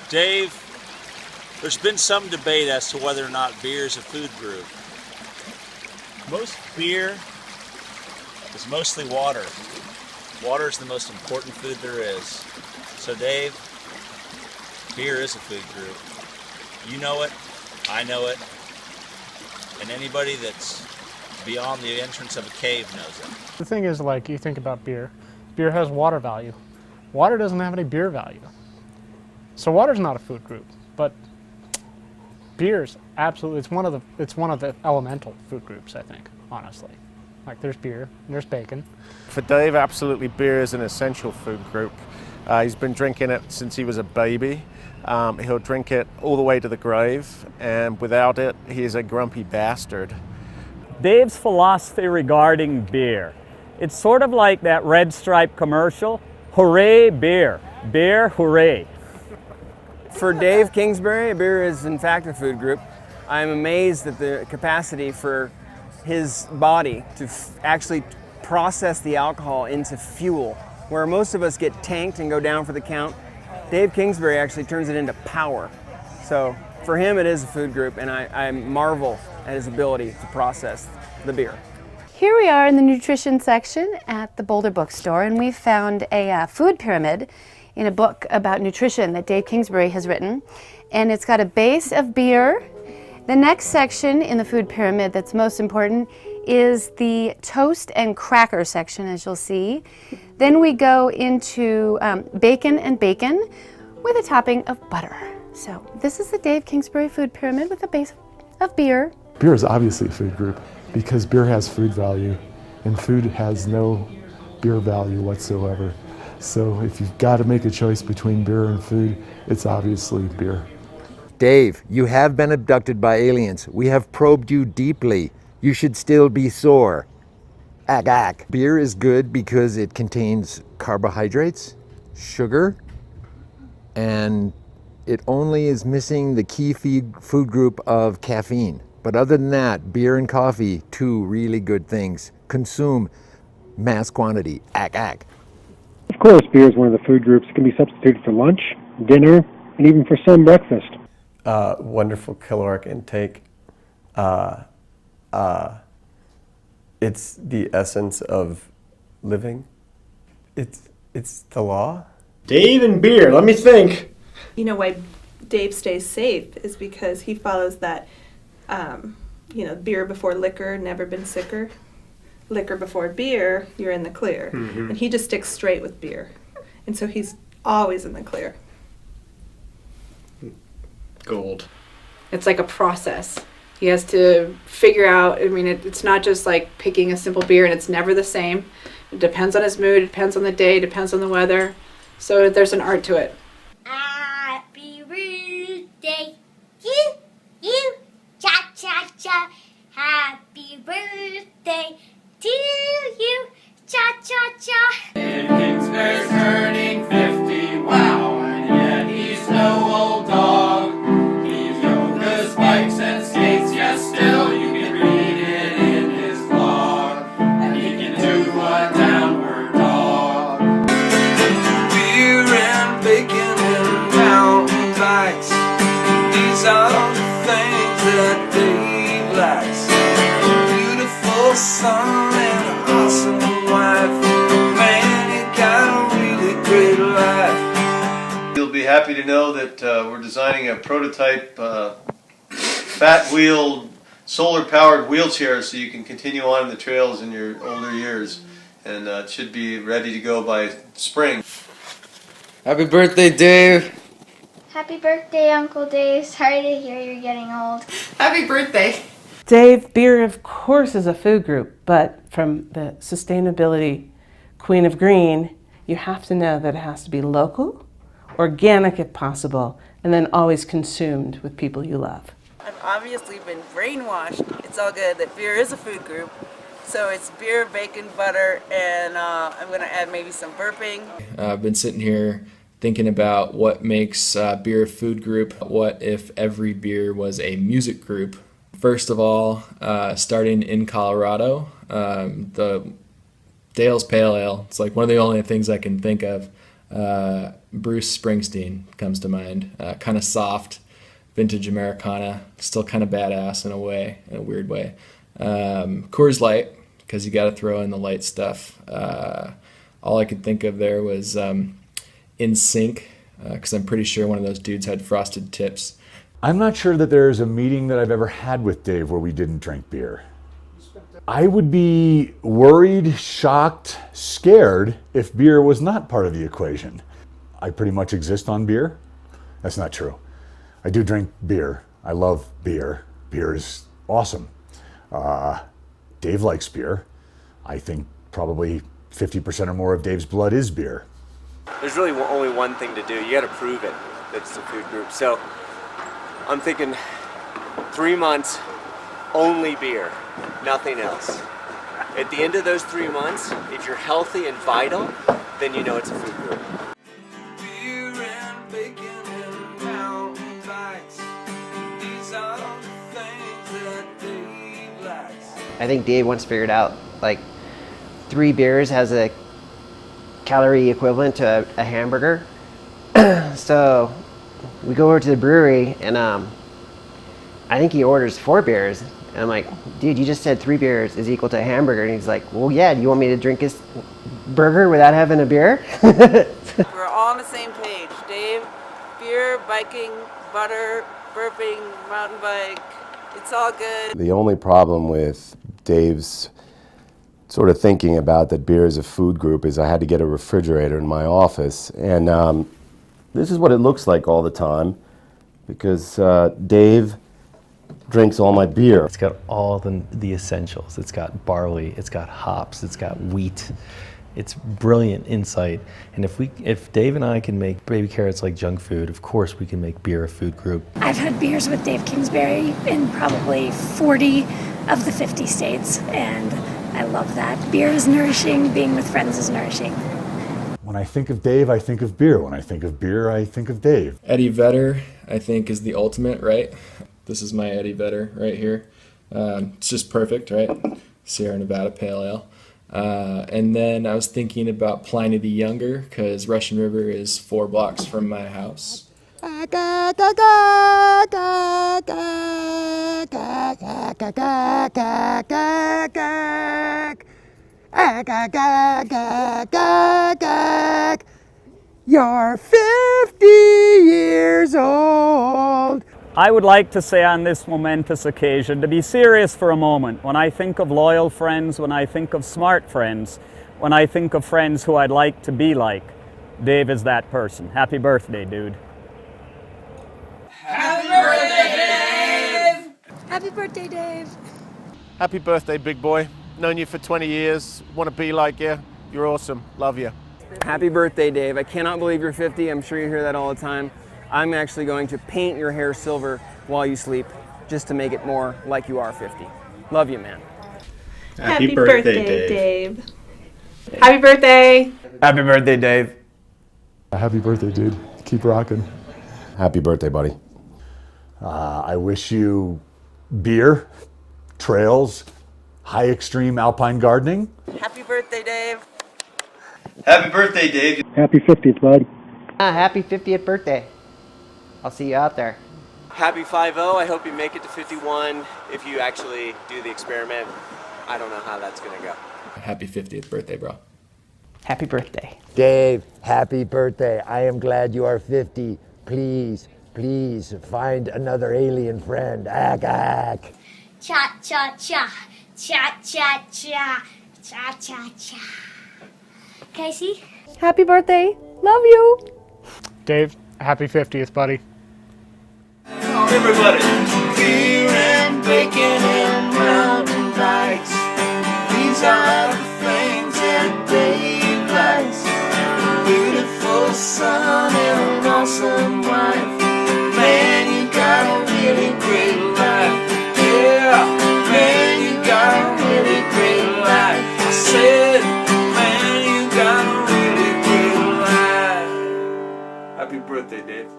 Dave, there's been some debate as to whether or not beer is a food group. Most beer is mostly water. Water is the most important food there is. So Dave, beer is a food group. You know it, I know it, and anybody that's beyond the entrance of a cave knows it. The thing is, like, you think about beer. Beer has water value. Water doesn't have any beer value. So water's not a food group, but beer's absolutely, it's one of the elemental food groups, I think, honestly. Like, there's beer, and there's bacon. For Dave, absolutely beer is an essential food group. He's been drinking it since he was a baby. He'll drink it all the way to the grave, and without it, he is a grumpy bastard. Dave's philosophy regarding beer. It's sort of like that Red Stripe commercial, hooray beer, beer hooray. For Dave Kingsbury, beer is in fact a food group. I'm amazed at the capacity for his body to actually process the alcohol into fuel. Where most of us get tanked and go down for the count, Dave Kingsbury actually turns it into power. So for him it is a food group, and I marvel at his ability to process the beer. Here we are in the nutrition section at the Boulder Bookstore, and we found a food pyramid in a book about nutrition that Dave Kingsbury has written. And it's got a base of beer. The next section in the food pyramid that's most important is the toast and cracker section, as you'll see. Then we go into bacon and bacon with a topping of butter. So this is the Dave Kingsbury food pyramid with a base of beer. Beer is obviously a food group because beer has food value and food has no beer value whatsoever. So if you've got to make a choice between beer and food, it's obviously beer. Dave, you have been abducted by aliens. We have probed you deeply. You should still be sore. Ack, ack. Beer is good because it contains carbohydrates, sugar, and it only is missing the key food group of caffeine. But other than that, beer and coffee, two really good things. Consume mass quantity. Ack, ack. Of course, beer is one of the food groups. It can be substituted for lunch, dinner, and even for some breakfast. Wonderful caloric intake. It's the essence of living. It's the law. Dave and beer, let me think. You know why Dave stays safe is because he follows that, beer before liquor, never been sicker. Liquor before beer, you're in the clear. Mm-hmm. And he just sticks straight with beer. And so he's always in the clear. Gold. It's like a process. He has to figure out, it's not just like picking a simple beer and it's never the same. It depends on his mood, it depends on the day, it depends on the weather. So there's an art to it. Happy birthday you, cha-cha-cha. Happy birthday to you, cha-cha-cha. Dave Kingsbury's turning 50, wow, and yet he's no old dog. He's yoga spikes and skates, yes, still you can read it in his blog. And he can do a downward dog. Beer and bacon and mountain bikes, these are the things that Dave likes. Beautiful son and an awesome wife. Man, you got a really great life. You'll be happy to know that we're designing a prototype fat-wheeled, solar-powered wheelchair so you can continue on the trails in your older years. And it should be ready to go by spring. Happy birthday, Dave. Happy birthday, Uncle Dave. Sorry to hear you're getting old. Happy birthday. Dave, beer of course is a food group, but from the sustainability queen of green, you have to know that it has to be local, organic if possible, and then always consumed with people you love. I've obviously been brainwashed. It's all good that beer is a food group. So it's beer, bacon, butter, and I'm going to add maybe some burping. I've been sitting here thinking about what makes beer a food group. What if every beer was a music group? First of all, starting in Colorado, the Dale's Pale Ale, it's like one of the only things I can think of, Bruce Springsteen comes to mind. Kind of soft, vintage Americana, still kind of badass in a way, in a weird way. Coors Light, because you got to throw in the light stuff. All I could think of there was In Sync, because I'm pretty sure one of those dudes had frosted tips. I'm not sure that there's a meeting that I've ever had with Dave where we didn't drink beer. I would be worried, shocked, scared if beer was not part of the equation. I pretty much exist on beer. That's not true. I do drink beer. I love beer. Beer is awesome. Dave likes beer. I think probably 50% or more of Dave's blood is beer. There's really only one thing to do. You got to prove it that it's a food group. So I'm thinking 3 months, only beer, nothing else. At the end of those 3 months, if you're healthy and vital, then you know it's a food group. Beer and bacon and mountain bikes. These are the things that Dave likes. I think Dave once figured out like 3 beers has a calorie equivalent to a hamburger. So we go over to the brewery and I think he orders 4 beers. And I'm like, dude, you just said 3 beers is equal to a hamburger. And he's like, well, yeah, do you want me to drink this burger without having a beer? We're all on the same page. Dave, beer, biking, butter, burping, mountain bike. It's all good. The only problem with Dave's sort of thinking about that beer is a food group is I had to get a refrigerator in my office. And this is what it looks like all the time because Dave drinks all my beer. It's got all the essentials. It's got barley, it's got hops, it's got wheat. It's brilliant insight. And if Dave and I can make baby carrots like junk food, of course we can make beer a food group. I've had beers with Dave Kingsbury in probably 40 of the 50 states, and I love that. Beer is nourishing, being with friends is nourishing. When I think of Dave, I think of beer. When I think of beer, I think of Dave. Eddie Vedder, I think, is the ultimate, right? This is my Eddie Vedder right here. It's just perfect, right? Sierra Nevada Pale Ale. And then I was thinking about Pliny the Younger, because Russian River is 4 blocks from my house. You're 50 years old. I would like to say on this momentous occasion to be serious for a moment. When I think of loyal friends, when I think of smart friends, when I think of friends who I'd like to be like, Dave is that person. Happy birthday, dude. Happy birthday, Dave! Happy birthday, Dave. Happy birthday, big boy. Known you for 20 years. Want to be like you. You're awesome. Love you. Happy birthday, Dave. I cannot believe you're 50. I'm sure you hear that all the time. I'm actually going to paint your hair silver while you sleep just to make it more like you are 50. Love you, man. Happy birthday, Dave. Happy birthday. Happy birthday, Dave. Happy birthday, dude. Keep rocking. Happy birthday, buddy. I wish you beer, trails, high extreme alpine gardening. Happy birthday, Dave. Happy birthday, Dave. Happy 50th, bud. Happy 50th birthday. I'll see you out there. Happy 5-0. I hope you make it to 51 if you actually do the experiment. I don't know how that's going to go. Happy 50th birthday, bro. Happy birthday. Dave, happy birthday. I am glad you are 50. Please, please find another alien friend. Ack, ack. Cha cha cha. Cha cha cha. Cha cha cha. Casey? Happy birthday. Love you. Dave, happy 50th, buddy. Everybody. Beer and bacon and mountain bikes. These are the things that Dave likes. Beautiful son and an awesome wife. Man, you got a really great life. Yeah, man, you got a really great life. I said, man, you got a really great life. Happy birthday, Dave.